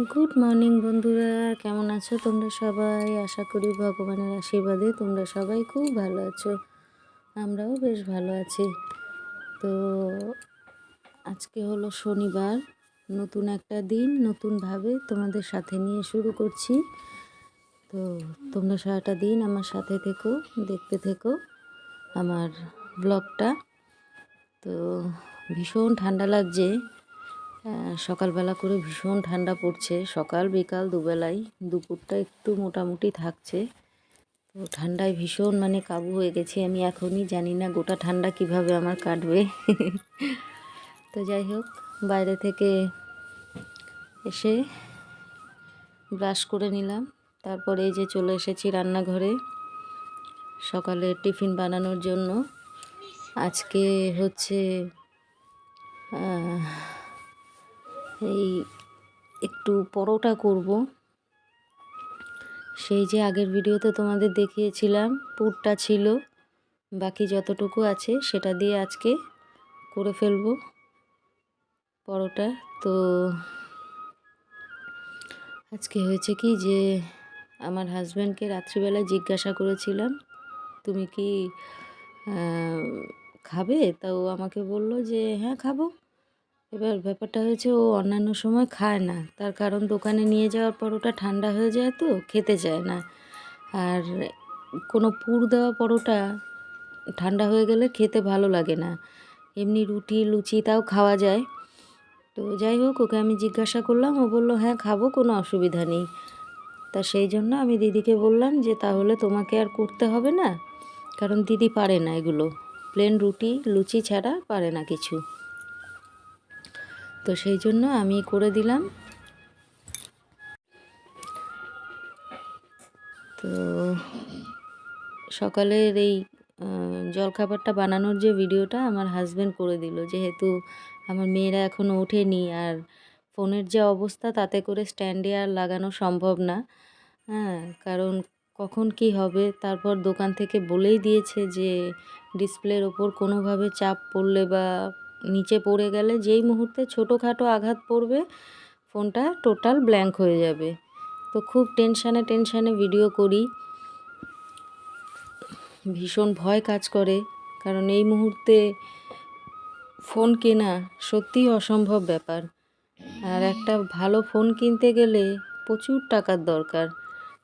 Good morning বন্ধুরা, কেমন আছো তোমরা সবাই? আশা করি ভগবানের আশীর্বাদে তোমরা সবাই খুব ভালো আছো। আমরাও বেশ ভালো আছি। তো আজকে হলো শনিবার, নতুন একটা দিন নতুনভাবে তোমাদের সাথে নিয়ে শুরু করছি। তো তোমরা সারাটা দিন আমার সাথে থেকো, দেখতে থেকো আমার ব্লগটা। তো ভীষণ ঠান্ডা লাগছে। সকালবেলা করে ভীষণ ঠান্ডা পড়ছে, সকাল বিকাল দুবেলাই। দুপুরটা একটু মোটামুটি থাকছে। তো ঠান্ডায় ভীষণ কাবু হয়ে গেছি আমি। এখনই জানি না গোটা ঠান্ডা কিভাবে আমার কাটবে। তো যাই হোক, বাইরে থেকে এসে ব্রাশ করে নিলাম। তারপরে এই যে চলে এসেছি রান্নাঘরে সকালে টিফিন বানানোর জন্য। আজকে হচ্ছে এই একটু পরোটা করব। সেই যে আগের ভিডিওতে তোমাদের দেখিয়েছিলাম পুরটা ছিল, বাকি যতটুকু আছে সেটা দিয়ে আজকে করে ফেলবো পরোটা। তো আজকে হয়েছে কি যে আমার হাজব্যান্ডকে রাত্রিবেলায় জিজ্ঞাসা করেছিলাম তুমি কি খাবে, তা ও আমাকে বলল যে হ্যাঁ খাবো। এবার ব্যাপারটা হয়েছে ও অন্যান্য সময় খায় না, তার কারণ দোকানে নিয়ে যাওয়ার পর ওটা ঠান্ডা হয়ে যায়, তো খেতে চায় না। আর কোনো পুর দেওয়া পরোটা ঠান্ডা হয়ে গেলে খেতে ভালো লাগে না। এমনি রুটি লুচি তাও খাওয়া যায়। তো যাই হোক, ওকে আমি জিজ্ঞাসা করলাম, ও বলল হ্যাঁ খাবো, কোনো অসুবিধা নেই। তা সেই জন্য আমি দিদিকে বললাম যে তাহলে তোমাকে আর করতে হবে না, কারণ দিদি পারে না এগুলো, প্লেন রুটি লুচি ছাড়া পারে না কিছু। তো সেই জন্য আমি করে দিলাম। তো সকালের এই জলখাবারটা বানানোর যে ভিডিওটা আমার হাজব্যান্ড করে দিল, যেহেতু আমার মেয়েরা এখনও ওঠেনি আর ফোনের যে অবস্থা তাতে করে স্ট্যান্ডে আর লাগানো সম্ভব না। হ্যাঁ, কারণ কখন কি হবে। তারপর দোকান থেকে বলেই দিয়েছে যে ডিসপ্লের ওপর কোনোভাবে চাপ পড়লে বা নিচে পড়ে গেলে যেই মুহূর্তে ছোটোখাটো আঘাত পড়বে ফোনটা টোটাল ব্ল্যাঙ্ক হয়ে যাবে। তো খুব টেনশানে ভিডিও করি, ভীষণ ভয় কাজ করে, কারণ এই মুহূর্তে ফোন কেনা সত্যিই অসম্ভব ব্যাপার। আর একটা ভালো ফোন কিনতে গেলে প্রচুর টাকার দরকার।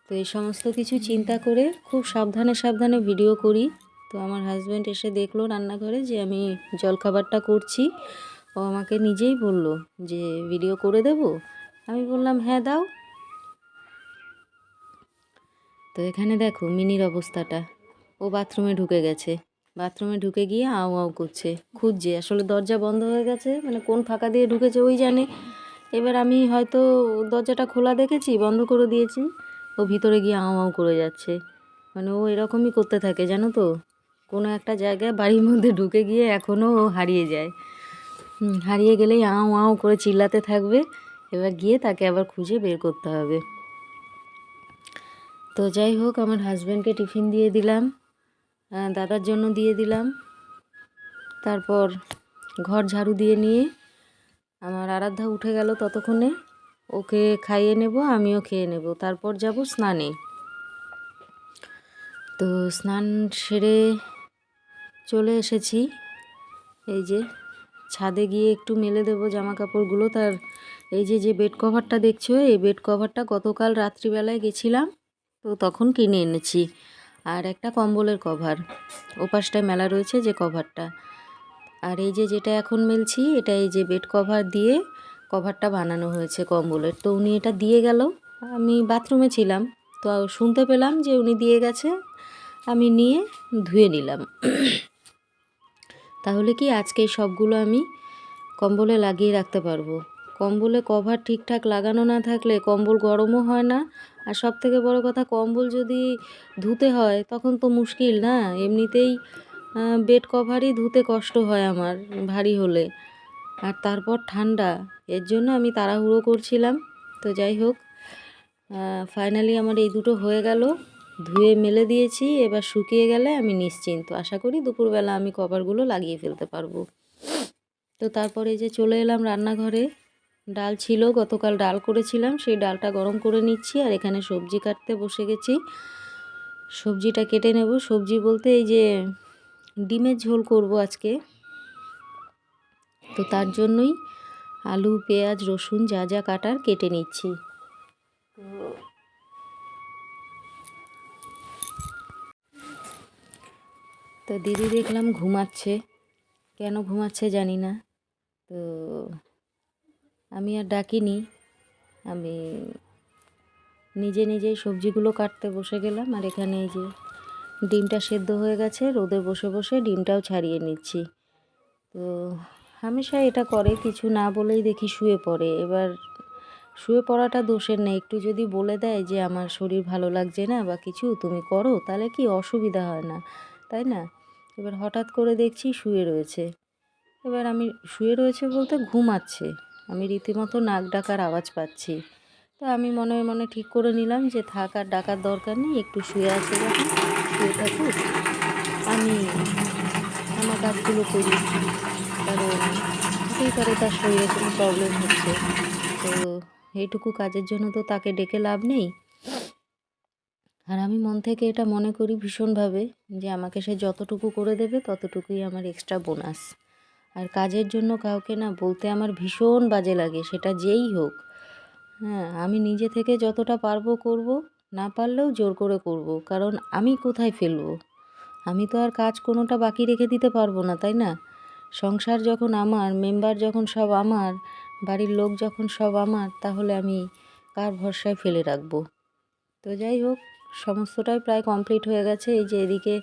তো এই সমস্ত কিছু চিন্তা করে খুব সাবধানে ভিডিও করি। তো আমার হাজব্যান্ড এসে দেখলো রান্নাঘরে যে আমি জলখাবারটা করছি। ও আমাকে নিজেই বলল যে ভিডিও করে দেব। আমি বললাম হ্যাঁ দাও। তো এখানে দেখো মিনির অবস্থাটা, ও বাথরুমে ঢুকে গেছে। বাথরুমে ঢুকে গিয়ে আউ আউ করছে, খুঁজছে। আসলে দরজা বন্ধ হয়ে গেছে, কোন ফাঁকা দিয়ে ঢুকেছে ওই জানে। এবার আমি হয়তো দরজাটা খোলা দেখেছি, বন্ধ করে দিয়েছি, ও ভিতরে গিয়ে আউ আউ করে যাচ্ছে। ও এরকমই করতে থাকে জানো তো, কোনো একটা জায়গায় বাড়ির মধ্যে ঢুকে গিয়ে এখনও ও হারিয়ে যায়। হারিয়ে গেলেই আউ আউ করে চিল্লাতে থাকবে। এবার গিয়ে তাকে আবার খুঁজে বের করতে হবে। তো যাই হোক, আমার হাজব্যান্ডকে টিফিন দিয়ে দিলাম, দাদার জন্য দিয়ে দিলাম। তারপর ঘর ঝাড়ু দিয়ে নিয়ে আমার আরাধ্যা উঠে গেল, ততক্ষণে ওকে খাইয়ে নেব, আমিও খেয়ে নেব, তারপর যাব স্নানে। তো স্নান সেরে চলে এসেছি। এই যে ছাদে গিয়ে একটু মেলে দেবো জামা কাপড়গুলো। তার এই যে বেড কভারটা দেখছো, এই বেড কভারটা গতকাল রাত্রিবেলায় গেছিলাম, তো তখন কিনে এনেছি। আর একটা কম্বলের কভার ওপাশটায় মেলা রয়েছে যে কভারটা। আর এই যে যেটা এখন মেলছি, এটা এই যে বেড কভার দিয়ে কভারটা বানানো হয়েছে কম্বলের। তো উনি এটা দিয়ে গেল, আমি বাথরুমে ছিলাম, তো শুনতে পেলাম যে উনি দিয়ে গেছে, আমি নিয়ে ধুয়ে নিলাম। তাহলে কি আজকে সবগুলো আমি কম্বলে লাগিয়ে রাখতে পারবো। কম্বলে কভার ঠিকঠাক লাগানো না থাকলে কম্বল গরমও হয় না। আর সব থেকে বড় কথা, কম্বল যদি ধুতে হয় তখন তো মুশকিল না। এমনিতেই বেড কভারই ধুতে কষ্ট হয় আমার ভারী হলে, আর তারপর ঠান্ডা, এর জন্য আমি তাড়াহুড়ো করছিলাম। তো যাই হোক, ফাইনালি আমার এই দুটো হয়ে গেল, ধুয়ে মেলে দিয়েছি। এবার শুকিয়ে গেলে আমি নিশ্চিন্ত, আশা করি দুপুরবেলা আমি কভারগুলো লাগিয়ে ফেলতে পারবো। তো তারপরে এই যে চলে এলাম রান্নাঘরে। ডাল ছিল, গতকাল ডাল করেছিলাম, সেই ডালটা গরম করে নিচ্ছি। আর এখানে সবজি কাটতে বসে গেছি, সবজিটা কেটে নেব। সবজি বলতে এই যে ডিমের ঝোল করব আজকে, তো তার জন্যই আলু, পেঁয়াজ, রসুন যা যা কাটার কেটে নিচ্ছি। তো দিদি দেখলাম ঘুমাচ্ছে, কেন ঘুমাচ্ছে জানি না। তো আমি আর ডাকিনি, আমি নিজে নিজেই সবজিগুলো কাটতে বসে গেলাম। আর এখানে এই যে ডিমটা সেদ্ধ হয়ে গেছে, রোদে বসে বসে ডিমটাও ছাড়িয়ে নিচ্ছি। তো হামেশা এটা করে, কিছু না বলেই দেখি শুয়ে পড়ে। এবার শুয়ে পড়াটা দোষের নেই, একটু যদি বলে দেয় যে আমার শরীর ভালো লাগছে না বা কিছু, তুমি করো, তাহলে কি অসুবিধা হয় না, তাই না? এবার হঠাৎ করে দেখছি শুয়ে রয়েছে। এবার আমি শুয়ে রয়েছে বলতে ঘুমাচ্ছে, আমি রীতিমতো নাক ডাকার আওয়াজ পাচ্ছি। তো আমি মনে মনে ঠিক করে নিলাম যে থাক, আর ডাকার দরকার নেই, একটু শুয়ে আছে যখন শুয়ে থাকুক, আমি আমার কাজগুলো করি। কারণ হতেই পারে তার শরীরে কোনো প্রবলেম হচ্ছে, তো এইটুকু কাজের জন্য তো তাকে ডেকে লাভ নেই। আর আমি মন থেকে এটা মনে করি ভীষণভাবে যে আমাকে সে যতটুকু করে দেবে ততটুকুই আমার এক্সট্রা বোনাস। আর কাজের জন্য কাউকে না বলতে আমার ভীষণ বাজে লাগে, সেটা যেই হোক। হ্যাঁ, আমি নিজে থেকে যতটা পারবো করব, না পারলেও জোর করে করব, কারণ আমি কোথায় ফেলবো? আমি তো আর কাজ কোনোটা বাকি রেখে দিতে পারবো না, তাই না? সংসার যখন আমার, মেম্বার যখন সব আমার, বাড়ির লোক যখন সব আমার, তাহলে আমি কার ভরসায় ফেলে রাখবো? তো যাই হোক, সমস্তটাই প্রায় কমপ্লিট হয়ে গেছে। এই যে এদিকে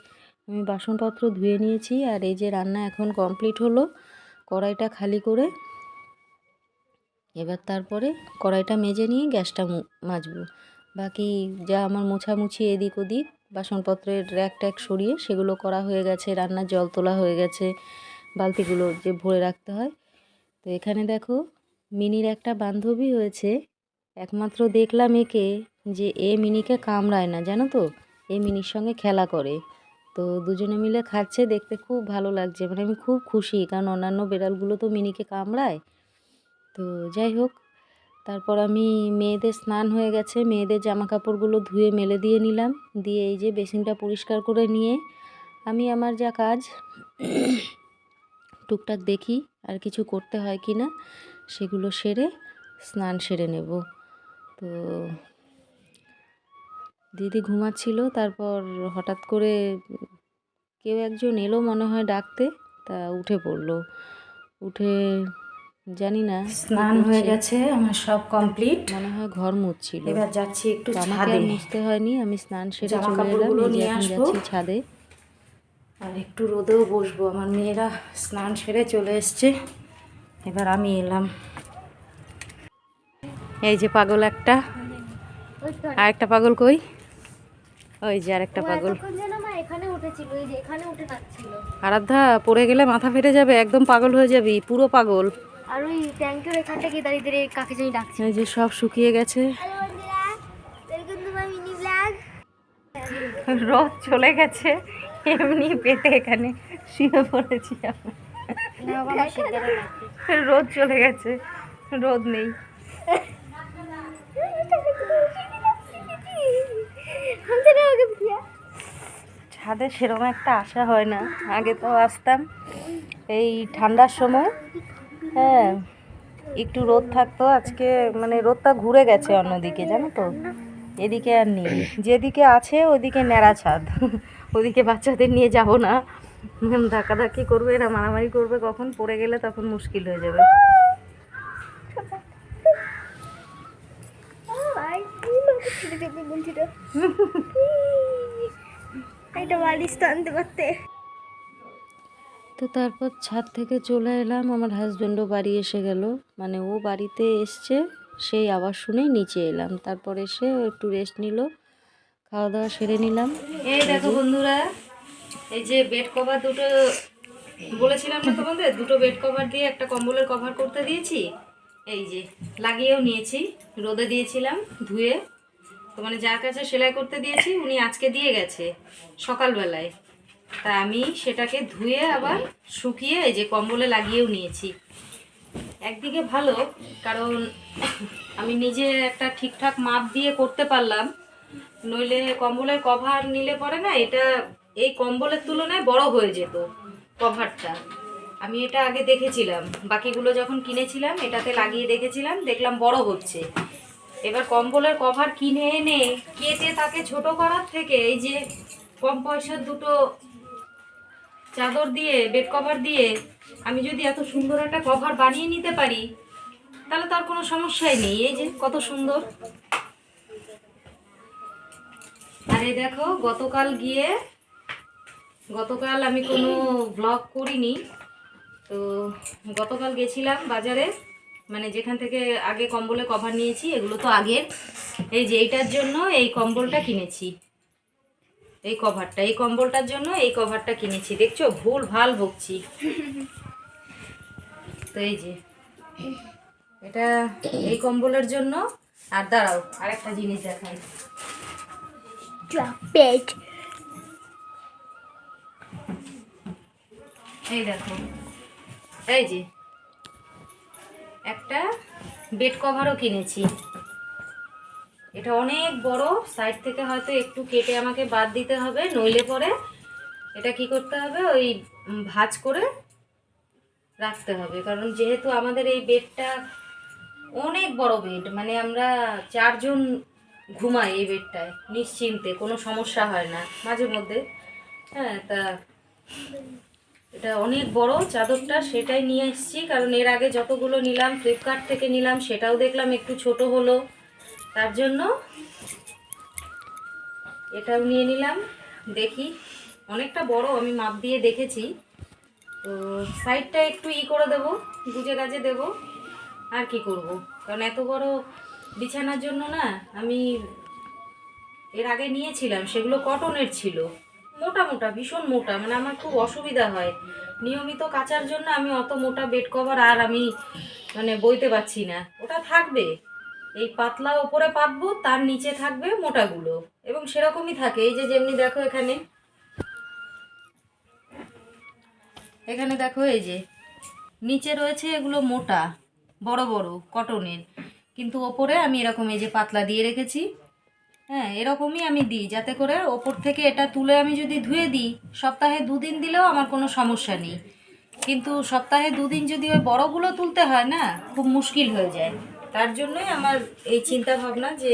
আমি বাসনপত্র ধুয়ে নিয়েছি, আর এই যে রান্না এখন কমপ্লিট হলো। কড়াইটা খালি করে এবার তারপরে কড়াইটা মেজে নিয়ে গ্যাসটা মাজবো। বাকি যা আমার মোছামুছি এদিক ওদিক বাসনপত্রের র্যাক ট্যাক সরিয়ে সেগুলো করা হয়ে গেছে, রান্নার জল তোলা হয়ে গেছে, বালতিগুলো যে ভরে রাখতে হয়। তো এখানে দেখো, মিনির একটা বান্ধবী হয়েছে, একমাত্র দেখলাম একে, যে এ মিনিকে কামড়ায় না, জানো তো, এ মিনির সঙ্গে খেলা করে। তো দুজনে মিলে খাচ্ছে, দেখতে খুব ভালো লাগছে, মানে আমি খুব খুশি, কারণ অন্যান্য বেড়ালগুলো তো মিনিকে কামড়ায়। তো যাই হোক, তারপর আমি মেয়েদের স্নান হয়ে গেছে, মেয়েদের জামা কাপড়গুলো ধুয়ে মেলে দিয়ে নিলাম, দিয়ে এই যে বেসিনটা পরিষ্কার করে নিয়ে আমি আমার যা কাজ টুকটাক দেখি আর কিছু করতে হয় কি না, সেগুলো সেরে স্নান সেরে নেব। তো দিদি ঘুমাচ্ছিল, তারপর হঠাৎ করে কেউ একজন এলো মনে হয় ডাকতে, তা উঠে পড়লো। উঠে জানি না, স্নান হয়ে গেছে আমার, সব কমপ্লিট, মনে হয় ঘর মুছছিল। এবার যাচ্ছি একটু আমাকে ছাদে, আর মুছতে হয়নি, আমি স্নান সেরে জামা চলে এলাম। কাপড়গুলো এই যে নিয়ে এখন আসবো যাচ্ছি ছাদে, আর একটু রোদেও বসবো। আমার মেয়েরা স্নান সেরে চলে এসছে, এবার আমি এলাম। এই যে পাগল একটা, আর একটা পাগল কই? ওই যে আরেকটা পাগল। আরাধ্যা, পড়ে গেলে মাথা ফেটে যাবে, একদম পাগল হয়ে যাবি, পুরো পাগল। আর ওই ট্যাঙ্কের এখানটা গিয়ে দাঁড়িয়ে দাঁড়িয়ে কাকে জানি ডাকছে। এই যে সব শুকিয়ে গেছে, রোদ চলে গেছে, এমনি পেতে এখানে শুয়ে পড়েছি আমি। রোদ চলে গেছে, রোদ নেই। ছাদে সেরকম একটা আসা হয় না, আগে তো আসতাম এই ঠান্ডার সময়। হ্যাঁ, একটু রোদ থাকতো, আজকে মানে রোদটা ঘুরে গেছে অন্যদিকে, জানো তো, এদিকে আর নেই। যেদিকে আছে ওদিকে ন্যাড়া ছাদ, ওদিকে বাচ্চাদের নিয়ে যাব না, ধাক্কাধাক্কি করবে, এরা মারামারি করবে, কখন পড়ে গেলে তখন মুশকিল হয়ে যাবে। তো তারপর ছাদ থেকে চলে এলাম। আমার হাজব্যান্ডও বাড়ি এসে গেল, মানে ও বাড়িতে এসছে, সেই আওয়াজ শুনেই নিচে এলাম। তারপর এসে ও একটু রেস্ট নিল, খাওয়া দাওয়া সেরে নিলাম। এই দেখো বন্ধুরা, এই যে বেড কভার দুটো বলেছিলাম না তোমাদের, দুটো বেড কভার দিয়ে একটা কম্বলের কভার করতে দিয়েছি, এই যে লাগিয়েও নিয়েছি। রোদে দিয়েছিলাম ধুয়ে, তো মানে যার কাছে সেলাই করতে দিয়েছি উনি আজকে দিয়ে গেছে সকালবেলায়, তা আমি সেটাকে ধুয়ে আবার শুকিয়ে এই যে কম্বলে লাগিয়েও নিয়েছি। একদিকে ভালো, কারণ আমি নিজে একটা ঠিকঠাক মাপ দিয়ে করতে পারলাম। নইলে কম্বলের কভার নিলে পরে না এটা এই কম্বলের তুলনায় বড় হয়ে যেত কভারটা। আমি এটা আগে দেখেছিলাম, বাকিগুলো যখন কিনেছিলাম এটাতে লাগিয়ে দেখেছিলাম, দেখলাম বড় হচ্ছে। এবার কম্বলের কভার কিনে এনে কেটে তাকে ছোট করার থেকে এই যে কম পয়সার দুটো চাদর দিয়ে বেড কভার দিয়ে আমি যদি এত সুন্দর একটা কভার বানিয়ে নিতে পারি, তাহলে তার কোনো সমস্যাই নেই। এই যে কত সুন্দর। আর এই দেখো, গতকাল আমি কোনো ব্লগ করিনি, তো গতকাল গেছিলাম বাজারে, মানে যেখান থেকে আগে কম্বলে কভার নিয়েছি, এগুলো তো আগের। এই যে এইটার জন্য এই কম্বলটা কিনেছি, এই কম্বলটার জন্য এই কভারটা কিনেছি। দেখছো, ভুল ভাল বকছি। তো এই যে এটা এই কম্বলের জন্য। আর দাঁড়াও, আরেকটা জিনিস দেখাই। পেট এই দেখো, এই যে একটা বেড কভারও কিনেছি। এটা অনেক বড়, সাইড থেকে হয়তো একটু কেটে আমাকে বাদ দিতে হবে, নইলে পরে এটা কি করতে হবে, ওই ভাঁজ করে রাখতে হবে। কারণ যেহেতু আমাদের এই বেডটা অনেক বড় বেড, মানে আমরা 4 জন ঘুমাই এই বেডটায় নিশ্চিন্তে, কোনো সমস্যা হয় না মাঝে মধ্যে। হ্যাঁ, তা এটা অনেক বড় চাদরটা, সেটাই নিয়ে এসেছি। কারণ এর আগে যতগুলো নিলাম ফ্লিপকার্ট থেকে নিলাম, সেটাও দেখলাম একটু ছোট হলো, তার জন্য এটাও নিয়ে নিলাম। দেখি, অনেকটা বড়, আমি মাপ দিয়ে দেখেছি। তো সাইডটা একটু করে দেবো, গুজে গাজে দেবো, আর কি করব। কারণ এত বড় বিছানার জন্য না, আমি এর আগে নিয়েছিলাম, সেগুলো কটনের ছিল, মোটা মোটা, ভীষণ মোটা, মানে আমার খুব অসুবিধা হয় নিয়মিত কাচার জন্য। আমি অত মোটা বেড কভার আর আমি মানে বইতে পারছি না। ওটা থাকবে এই পাতলা ওপরে পাতবো, তার নিচে থাকবে মোটাগুলো, এবং সেরকমই থাকে। এই যে যেমনি দেখো, এখানে এখানে দেখো, এই যে নিচে রয়েছে এগুলো মোটা বড় বড় কটনের, কিন্তু ওপরে আমি এরকম এই যে পাতলা দিয়ে রেখেছি। হ্যাঁ, এরকমই আমি দিই, যাতে করে ওপর থেকে এটা তুলে আমি যদি ধুয়ে দিই, সপ্তাহে 2 দিন দিলেও আমার কোনো সমস্যা নেই। কিন্তু সপ্তাহে 2 দিন যদি ওই বড়গুলো তুলতে হয় না, খুব মুশকিল হয়ে যায়। তার জন্যই আমার এই চিন্তা ভাবনা যে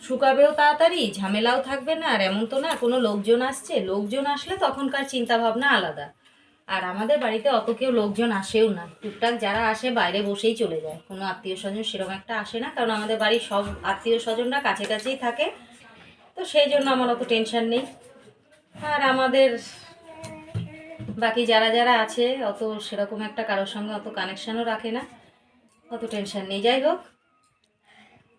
শুকাবেও তাড়াতাড়ি, ঝামেলাও থাকবে না। আর এমন তো না কোনো লোকজন আসছে, লোকজন আসলে তখনকার চিন্তা ভাবনা আলাদা। আর আমাদের বাড়িতে অত কেউ লোকজন আসেও না, টুকটাক যারা আসে বাইরে বসেই চলে যায়, কোনো আত্মীয় স্বজন সেরকম একটা আসে না। কারণ আমাদের বাড়ির সব আত্মীয় স্বজনরা কাছে কাছেই থাকে, তো সেই জন্য আমার অত টেনশন নেই। আর আমাদের বাকি যারা যারা আছে, অত সেরকম একটা কারোর সঙ্গে অত কানেকশানও রাখে না, অত টেনশন নেই। যাই হোক,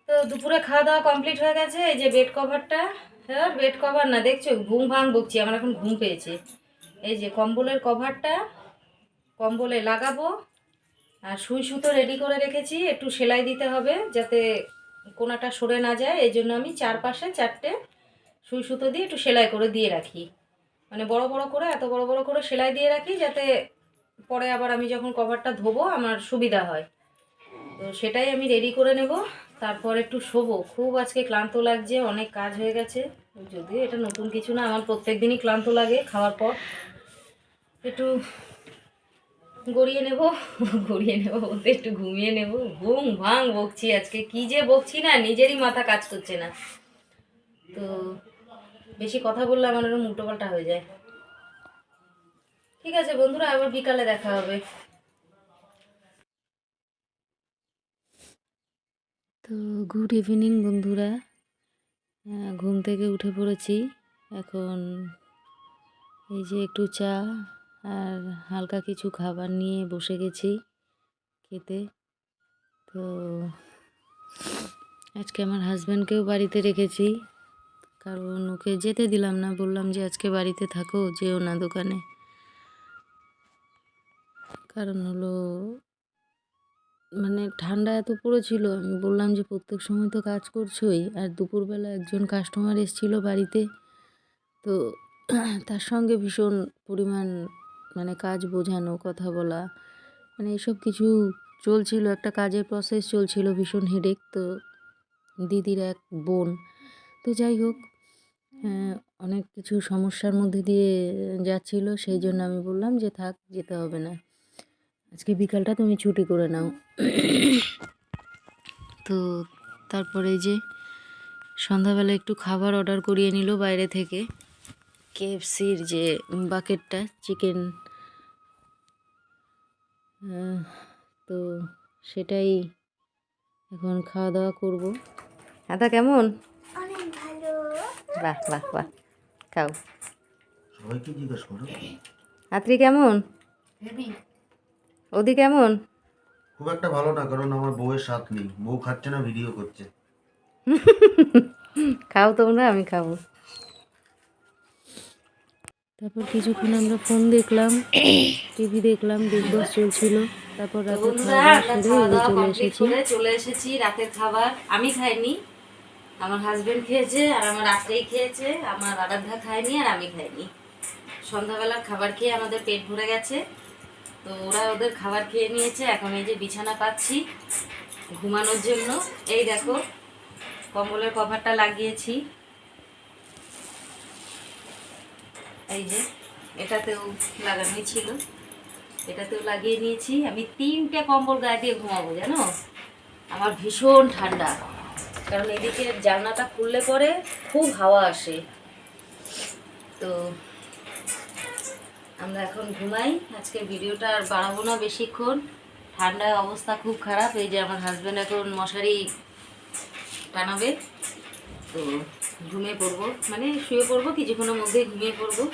তো দুপুরে খাওয়া দাওয়া কমপ্লিট হয়ে গেছে। এই যে বেড কভারটা, হ্যাঁ বেড কভার না, দেখছো ঘুম ভাঙ বকছি, আমার এখন ঘুম পেয়েছে। এই যে কম্বলের কভারটা কম্বলে লাগাবো। আর সুই সুতো রেডি করে রেখেছি, একটু সেলাই দিতে হবে যাতে কোনাটা সরে না যায়, এই জন্য আমি চারপাশে 4টে সুই সুতো দিয়ে একটু সেলাই করে দিয়ে রাখি। মানে বড় বড় করে, এত বড় বড় করে সেলাই দিয়ে রাখি, যাতে পরে আবার আমি যখন কভারটা ধোবো আমার সুবিধা হয়। তো সেটাই আমি রেডি করে নেব, তারপর একটু শোবো। খুব আজকে ক্লান্ত লাগছে, অনেক কাজ হয়ে গেছে। যদিও এটা নতুন কিছু না, আমার প্রত্যেক দিনই ক্লান্ত লাগে খাওয়ার পর। একটু গড়িয়ে নেব বলতে একটু ঘুমিয়ে নেব। ঘুম ভাঙ বকছি আজকে, কি যে বকছি না, নিজেরই মাথা কাজ করছে না। তো বেশি কথা বললে আমার এরকম উল্টোপাল্টা হয়ে যায়। ঠিক আছে বন্ধুরা, আবার বিকালে দেখা হবে। তো গুড ইভিনিং বন্ধুরা। ঘুম থেকে উঠে পড়েছি এখন। এই যে একটু চা আর হালকা কিছু খাবার নিয়ে বসে গেছি খেতে। তো আজকে আমার হাজব্যান্ডকেও বাড়িতে রেখেছি, কারণ ওকে যেতে দিলাম না, বললাম যে আজকে বাড়িতে থাকো, যেও না দোকানে। কারণ হলো মানে ঠান্ডা এত পড়েছিল, আমি বললাম যে প্রত্যেক সময় তো কাজ করছোই, আর দুপুরবেলা একজন কাস্টমার এসেছিলো বাড়িতে, তো তার সঙ্গে ভীষণ পরিমাণ মানে কাজ বোঝানো, কথা বলা, মানে এসব কিছু চলছিল, একটা কাজের প্রসেস চলছিল, ভীষণ হেডেক। তো দিদির এক বোন, তো যাই হোক, অনেক কিছু সমস্যার মধ্যে দিয়ে যাচ্ছিল, সেই জন্য আমি বললাম যে থাক, যেতে হবে না, আজকে বিকালটা তুমি ছুটি করে নাও। তো তারপরে এই যে সন্ধ্যাবেলা একটু খাবার অর্ডার করিয়ে নিল বাইরে থেকে, কেএফসির যে বাকেটটা চিকেন, তো সেটাই এখন খাওয়া দাওয়া করব। আদা কেমন? অনেক ভালো। বাহ বাহ বাহ, খাও। সবাইকে জিজ্ঞেস করো। আত্রি কেমন? ওদি কেমন? খুব একটা ভালো না, কারণ আমার বউয়ের স্বাদ নেই, বউ খাচ্ছে না, ভিডিও করছে। খাও তোমরা, আমি খাবো। তারপর কিছুক্ষণ আমরা ফোন দেখলাম, টিভি দেখলাম, বিগ বস চলছিল। তারপর রাতে খাওয়া দাওয়া সেরে এই যে চলে এসেছি রাতের খাবার। আমি খাইনি, আমার হাজবেন্ড খেয়েছে, আর আমার রাত্রেই খেয়েছে, আমার আরাধ্যা খায়নি, আর আমি খাইনি। সন্ধ্যাবেলার খাবার খেয়ে আমাদের পেট ভরে গেছে, তো ওরা ওদের খাবার খেয়ে নিয়েছে। এখন এই যে বিছানা পাচ্ছি ঘুমানোর জন্য। এই দেখো, কম্বলের কভারটা লাগিয়েছি, এই যে এটাতেও লাগানোই ছিল, এটাতেও লাগিয়ে নিয়েছি। আমি 3টে কম্বল গায়ে দিয়ে ঘুমাবো, জানো, আমার ভীষণ ঠান্ডা, কারণ এদিকে জানলাটা খুললে পরে খুব হাওয়া আসে। তো আমরা এখন ঘুমাই, আজকে ভিডিওটা আর বাড়াবো না বেশিক্ষণ, ঠান্ডায় অবস্থা খুব খারাপ। এই যে আমার হাজব্যান্ড এখন মশারি টানাবে, তো ঘুমিয়ে পড়বো, মানে শুয়ে পড়বো, কিছুক্ষণের মধ্যেই ঘুমিয়ে পড়বো।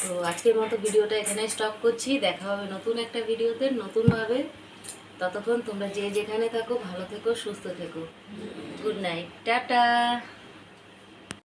তো আজকের মতো ভিডিওটা এখানে স্টপ করছি, দেখা হবে নতুন একটা ভিডিওতে নতুনভাবে। ততক্ষণ তোমরা যে যেখানে থাকো ভালো থেকো, সুস্থ থেকো। Good night, tata.